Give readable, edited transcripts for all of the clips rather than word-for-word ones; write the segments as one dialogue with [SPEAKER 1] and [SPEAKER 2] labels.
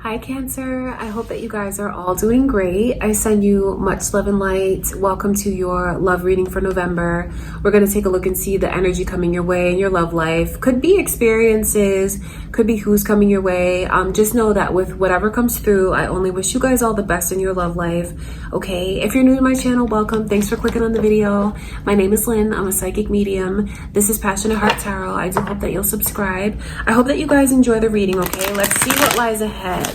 [SPEAKER 1] Hi Cancer, I hope that you guys are all doing great. I send you much love and light. Welcome to your love reading for November. We're going to take a look and see the energy coming your way in your love life. Could be experiences, could be who's coming your way. Just know that with whatever comes through, I only wish you guys all the best in your love life. Okay, if you're new to my channel, welcome. Thanks for clicking on the video. My name is Lynn. I'm a psychic medium. This is Passionate Heart Tarot. I do hope that you'll subscribe. I hope that you guys enjoy the reading, okay? Let's see what lies ahead.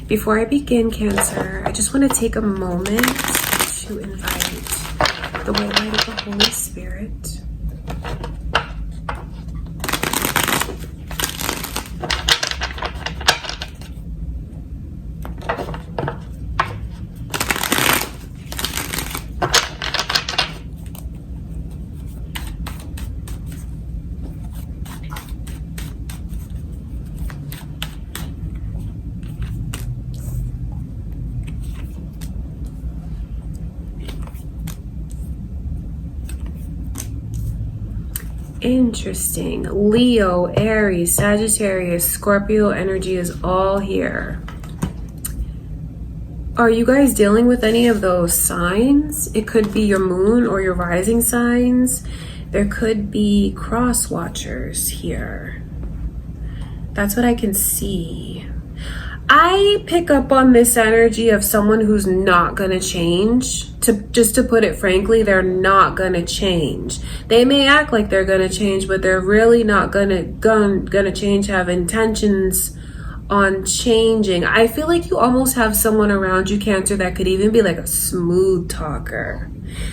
[SPEAKER 1] Before I begin, Cancer, I just want to take a moment to invite the white light of the Holy Spirit. Interesting. Leo, Aries, Sagittarius, Scorpio energy is all here. Are you guys dealing with any of those signs? It could be your moon or your rising signs. There could be cross watchers here. That's what I can see. I pick up on this energy of someone who's not gonna change. Just to put it frankly, they're not gonna change. They may act like they're gonna change, but they're really not gonna change, have intentions on changing. I feel like you almost have someone around you, Cancer, that could even be like a smooth talker.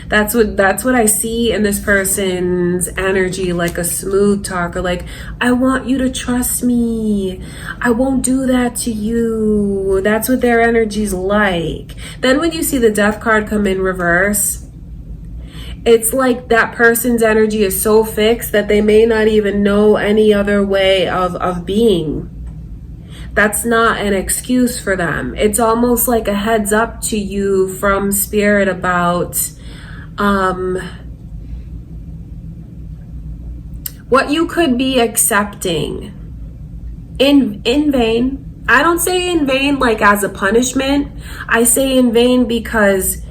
[SPEAKER 1] That's what I see in this person's energy, like a smooth talker. Like, I want you to trust me. I won't do that to you. That's what their energy's like. Then when you see the Death card come in reverse, it's like that person's energy is so fixed that they may not even know any other way of being. That's not an excuse for them. It's almost like a heads up to you from Spirit about what you could be accepting in vain. I don't say in vain like as a punishment. I say in vain because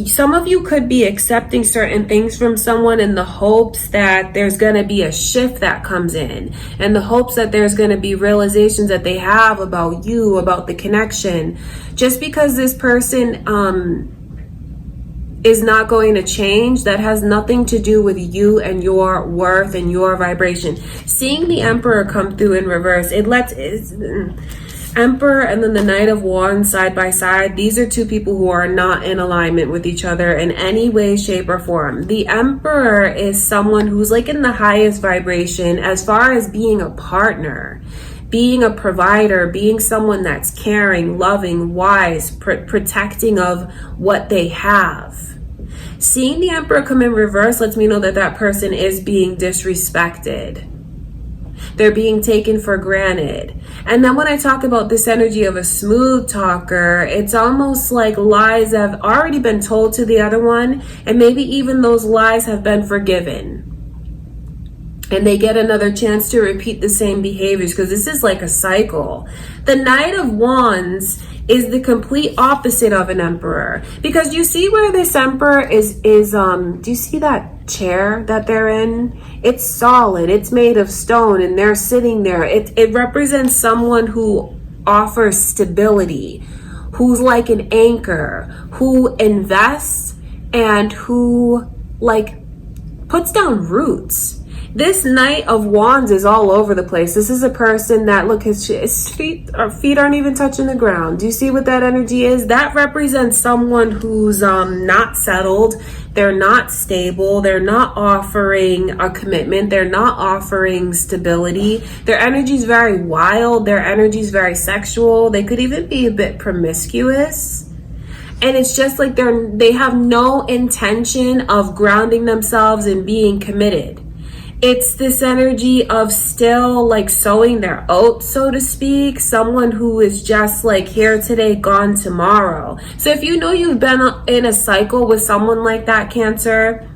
[SPEAKER 1] some of you could be accepting certain things from someone in the hopes that there's going to be a shift that comes in, and the hopes that there's going to be realizations that they have about you, about the connection. Just because this person is not going to change, that has nothing to do with you and your worth and your vibration. Seeing the Emperor come through in reverse, Emperor and then the Knight of Wands side by side. These are two people who are not in alignment with each other in any way, shape, or form. The Emperor is someone who's like in the highest vibration as far as being a partner, being a provider, being someone that's caring, loving, wise, protecting of what they have. Seeing the Emperor come in reverse lets me know that that person is being disrespected. They're being taken for granted. And then when I talk about this energy of a smooth talker, it's almost like lies have already been told to the other one, and maybe even those lies have been forgiven. And they get another chance to repeat the same behaviors, because this is like a cycle. The Knight of Wands is the complete opposite of an Emperor, because you see where this Emperor is do you see that chair that they're in? It's solid, it's made of stone, and they're sitting there. It represents someone who offers stability, who's like an anchor, who invests and who like puts down roots. This Knight of Wands is all over the place. This is a person that, look, his feet aren't even touching the ground. Do you see what that energy is? That represents someone who's not settled. They're not stable. They're not offering a commitment. They're not offering stability. Their energy is very wild. Their energy is very sexual. They could even be a bit promiscuous. And it's just like they have no intention of grounding themselves and being committed. It's this energy of still like sowing their oats, so to speak. Someone who is just like here today, gone tomorrow. So if you know you've been in a cycle with someone like that, Cancer,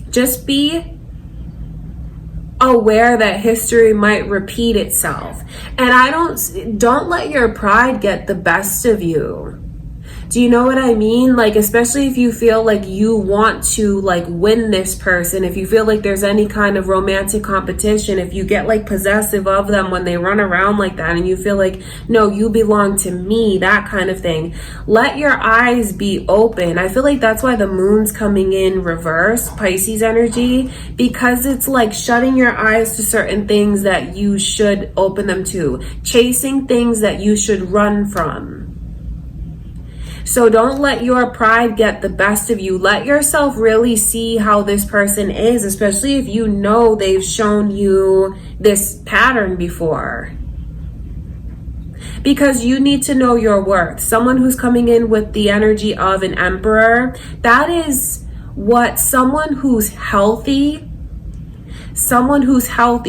[SPEAKER 1] just be aware that history might repeat itself. And don't let your pride get the best of you. Do you know what I mean? Like, especially if you feel like you want to like win this person, if you feel like there's any kind of romantic competition, if you get like possessive of them when they run around like that and you feel like, no, you belong to me, that kind of thing. Let your eyes be open. I feel like that's why the moon's coming in reverse, Pisces energy, because it's like shutting your eyes to certain things that you should open them to, chasing things that you should run from. So don't let your pride get the best of you. Let yourself really see how this person is, especially if you know they've shown you this pattern before. Because you need to know your worth. Someone who's coming in with the energy of an emperor, that is what someone who's healthy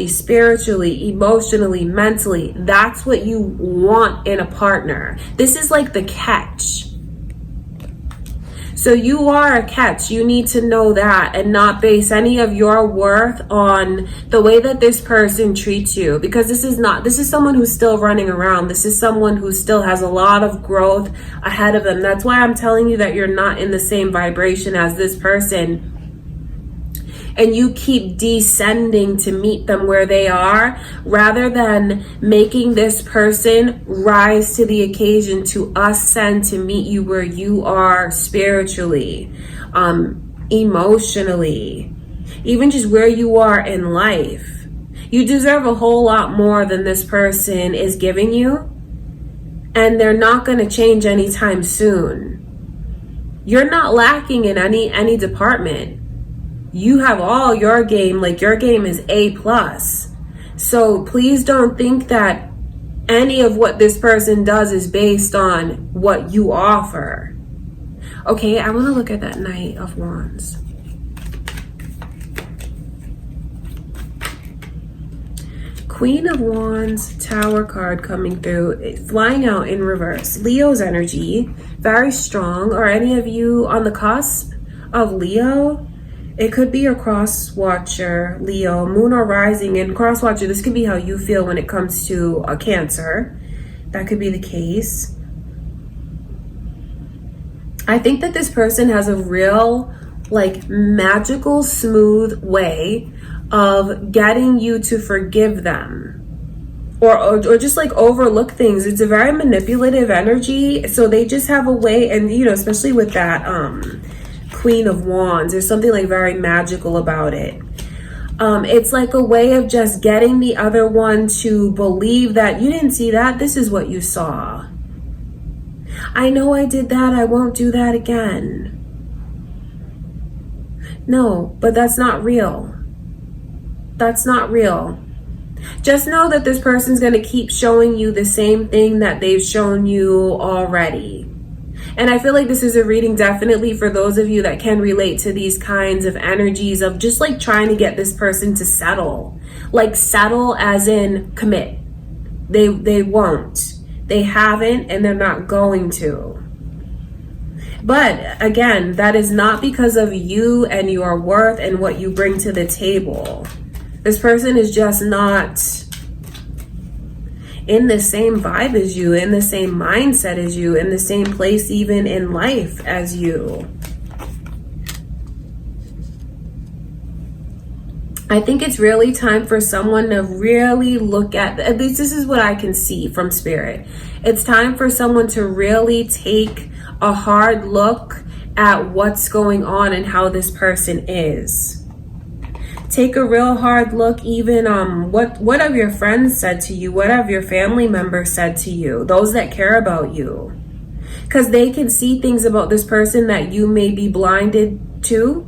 [SPEAKER 1] spiritually, emotionally, mentally, that's what you want in a partner. This is like the catch. So you are a catch. You need to know that and not base any of your worth on the way that this person treats you, because this is someone who's still running around. This is someone who still has a lot of growth ahead of them. That's why I'm telling you that you're not in the same vibration as this person. And you keep descending to meet them where they are, rather than making this person rise to the occasion to ascend to meet you where you are spiritually, emotionally, even just where you are in life. You deserve a whole lot more than this person is giving you, and they're not going to change anytime soon. You're not lacking in any department. You have all your game, like your game is A+. So please don't think that any of what this person does is based on what you offer. Okay, I want to look at that Knight of Wands. Queen of Wands, Tower card coming through, flying out in reverse. Leo's energy, very strong. Are any of you on the cusp of Leo? It could be your cross watcher, Leo, moon or rising. And cross watcher, this could be how you feel when it comes to a Cancer. That could be the case. I think that this person has a real, like, magical, smooth way of getting you to forgive them. Or just like overlook things. It's a very manipulative energy. So they just have a way, and you know, especially with that Queen of Wands, there's something like very magical about it. It's like a way of just getting the other one to believe that you didn't see that, this is what you saw. I know I did that, I won't do that again. No, but that's not real. That's not real. Just know that this person's going to keep showing you the same thing that they've shown you already. And I feel like this is a reading definitely for those of you that can relate to these kinds of energies of just like trying to get this person to settle. Like settle as in commit. They won't. They haven't, and they're not going to. But again, that is not because of you and your worth and what you bring to the table. This person is just not in the same vibe as you, in the same mindset as you, in the same place even in life as you. I think it's really time for someone to really look at least this is what I can see from Spirit. It's time for someone to really take a hard look at what's going on and how this person is. Take a real hard look, even what have your friends said to you, what have your family members said to you, those that care about you. Because they can see things about this person that you may be blinded to.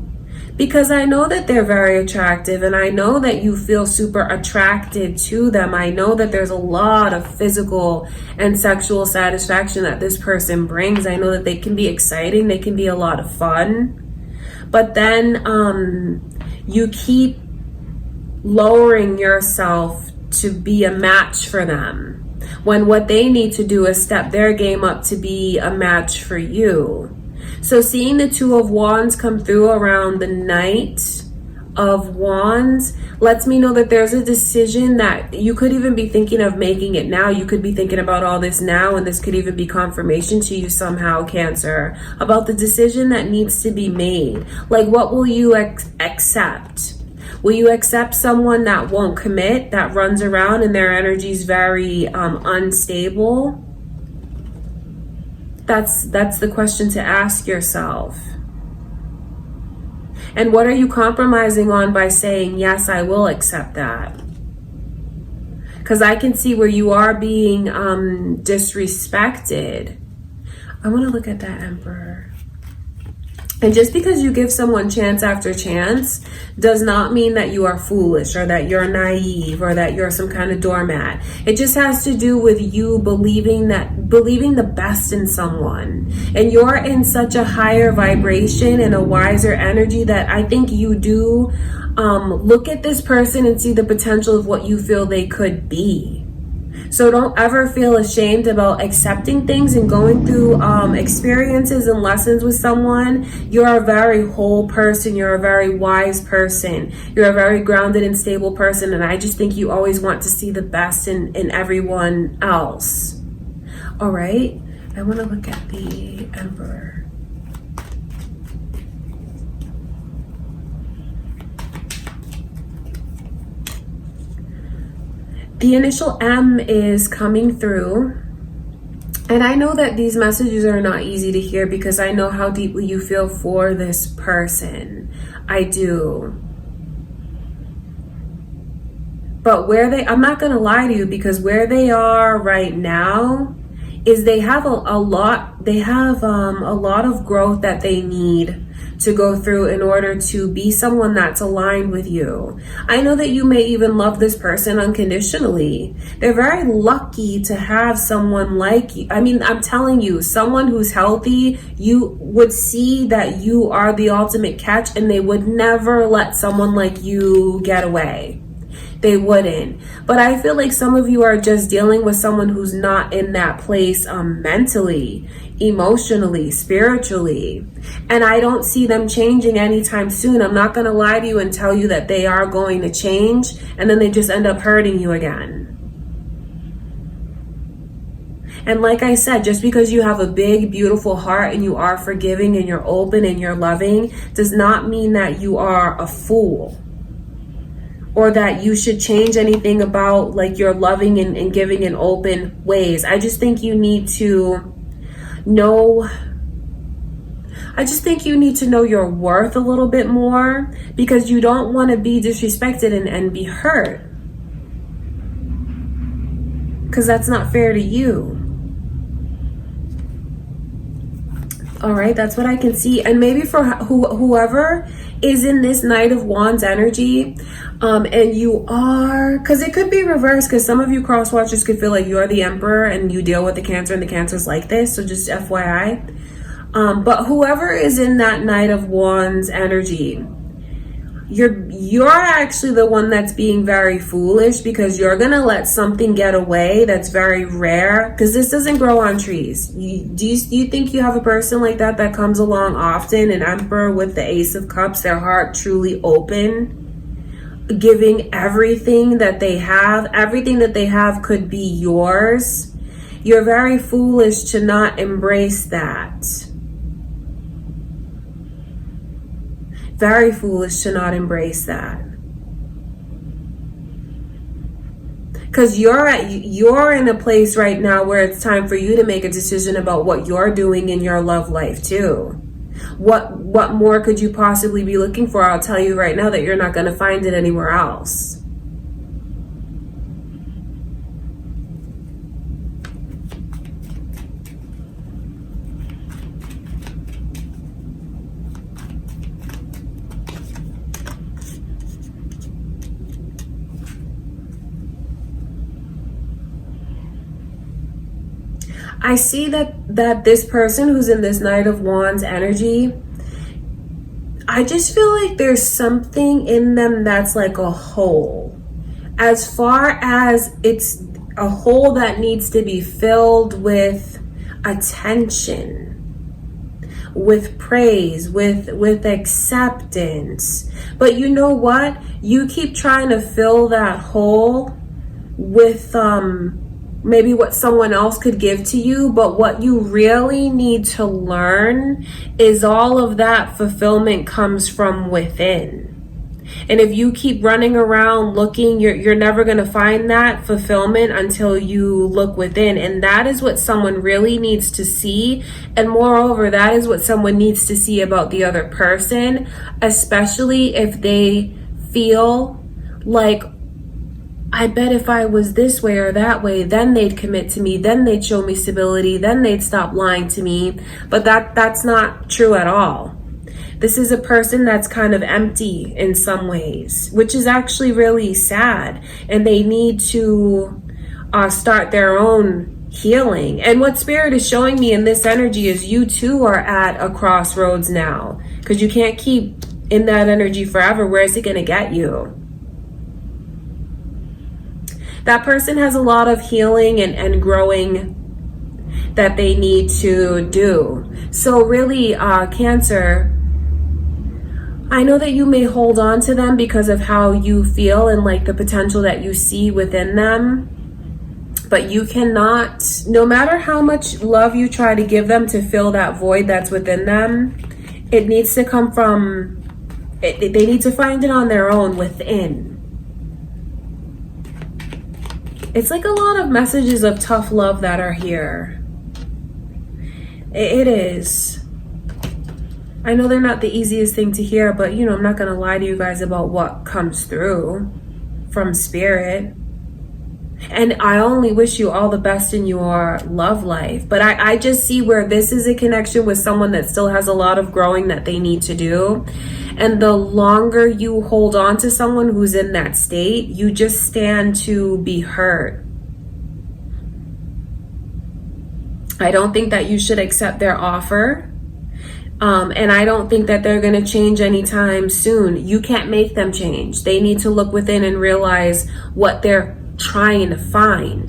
[SPEAKER 1] Because I know that they're very attractive, and I know that you feel super attracted to them. I know that there's a lot of physical and sexual satisfaction that this person brings. I know that they can be exciting, they can be a lot of fun. But then you keep lowering yourself to be a match for them, when what they need to do is step their game up to be a match for you. So seeing the Two of Wands come through around the Knight of Wands lets me know that there's a decision that you could even be thinking of making it now. You could be thinking about all this now, and this could even be confirmation to you somehow, Cancer, about the decision that needs to be made. Like, what will you accept? Will you accept someone that won't commit, that runs around and their energy is very unstable? That's the question to ask yourself. And what are you compromising on by saying, yes, I will accept that? Because I can see where you are being disrespected. I want to look at that Emperor. And just because you give someone chance after chance does not mean that you are foolish or that you're naive or that you're some kind of doormat. It just has to do with you believing the best in someone. And you're in such a higher vibration and a wiser energy that I think you do look at this person and see the potential of what you feel they could be. So don't ever feel ashamed about accepting things and going through experiences and lessons with someone. You're a very whole person. You're a very wise person. You're a very grounded and stable person. And I just think you always want to see the best in everyone else. All right. I want to look at the Emperor. The initial M is coming through. And I know that these messages are not easy to hear because I know how deeply you feel for this person. I do. But I'm not going to lie to you, because where they are right now is they have a lot of growth that they need to go through in order to be someone that's aligned with you. I know that you may even love this person unconditionally. They're very lucky to have someone like you. I mean, I'm telling you, someone who's healthy, you would see that you are the ultimate catch, and they would never let someone like you get away. They wouldn't. But I feel like some of you are just dealing with someone who's not in that place mentally, emotionally, spiritually. And I don't see them changing anytime soon. I'm not going to lie to you and tell you that they are going to change, and then they just end up hurting you again. And like I said, just because you have a big, beautiful heart and you are forgiving and you're open and you're loving does not mean that you are a fool, or that you should change anything about like your loving and giving in open ways. I just think you need to know your worth a little bit more, because you don't want to be disrespected and be hurt, because that's not fair to you. All right, that's what I can see. And maybe for whoever is in this Knight of Wands energy, and you are, because it could be reversed, because some of you cross watchers could feel like you're the Emperor and you deal with the Cancer, and the Cancer's like this, so just FYI. But whoever is in that Knight of Wands energy, you're actually the one that's being very foolish, because you're gonna let something get away that's very rare, because this doesn't grow on trees. Do you think you have a person like that comes along often? An Emperor with the Ace of Cups, their heart truly open, giving everything that they have. Everything that they have could be yours. You're very foolish to not embrace that. Very foolish to not embrace that. Because you're in a place right now where it's time for you to make a decision about what you're doing in your love life too. What more could you possibly be looking for? I'll tell you right now that you're not going to find it anywhere else. I see that this person who's in this Knight of Wands energy, I just feel like there's something in them that's like a hole. As far as it's a hole that needs to be filled with attention, with praise, with acceptance. But you know what? You keep trying to fill that hole with maybe what someone else could give to you, but what you really need to learn is all of that fulfillment comes from within. And if you keep running around looking, you're never going to find that fulfillment until you look within. And that is what someone really needs to see. And moreover, that is what someone needs to see about the other person, especially if they feel like, I bet if I was this way or that way, then they'd commit to me, then they'd show me stability, then they'd stop lying to me. But that's not true at all. This is a person that's kind of empty in some ways, which is actually really sad. And they need to start their own healing. And what Spirit is showing me in this energy is you too are at a crossroads now, because you can't keep in that energy forever. Where is it going to get you? That person has a lot of healing and growing that they need to do. So really, Cancer, I know that you may hold on to them because of how you feel and like the potential that you see within them. But you cannot, no matter how much love you try to give them to fill that void that's within them, it needs to come from, they need to find it on their own within. It's like a lot of messages of tough love that are here. It is. I know they're not the easiest thing to hear, but you know, I'm not going to lie to you guys about what comes through from Spirit. And I only wish you all the best in your love life. But I just see where this is a connection with someone that still has a lot of growing that they need to do. And the longer you hold on to someone who's in that state, you just stand to be hurt. I don't think that you should accept their offer. And I don't think that they're going to change anytime soon. You can't make them change. They need to look within and realize what they're trying to find.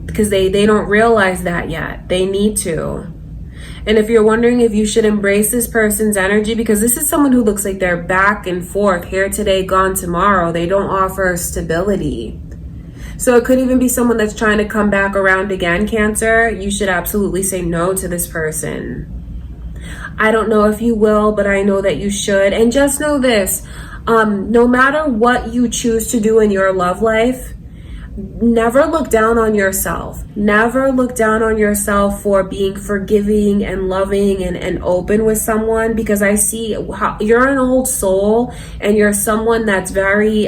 [SPEAKER 1] Because they don't realize that yet. They need to. And if you're wondering if you should embrace this person's energy, because this is someone who looks like they're back and forth, here today, gone tomorrow. They don't offer stability. So it could even be someone that's trying to come back around again, Cancer. You should absolutely say no to this person. I don't know if you will, but I know that you should. And just know this, no matter what you choose to do in your love life, never look down on yourself. Never look down on yourself for being forgiving and loving and open with someone, because I see how you're an old soul and you're someone that's very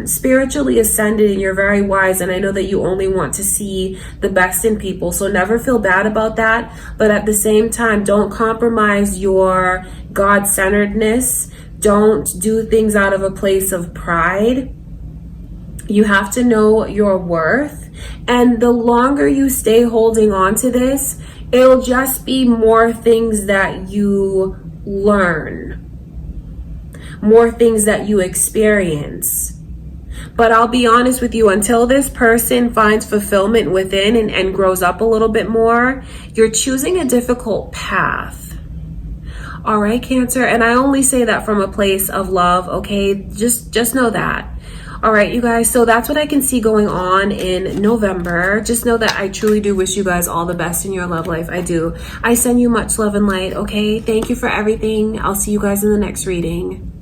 [SPEAKER 1] spiritually ascended and you're very wise. And I know that you only want to see the best in people. So never feel bad about that. But at the same time, don't compromise your God-centeredness. Don't do things out of a place of pride. You have to know your worth. And the longer you stay holding on to this, it'll just be more things that you learn, more things that you experience. But I'll be honest with you, until this person finds fulfillment within and grows up a little bit more, you're choosing a difficult path. All right, Cancer. And I only say that from a place of love, okay? Just know that. All right, you guys, so that's what I can see going on in November. Just know that I truly do wish you guys all the best in your love life. I do. I send you much love and light, okay? Thank you for everything. I'll see you guys in the next reading.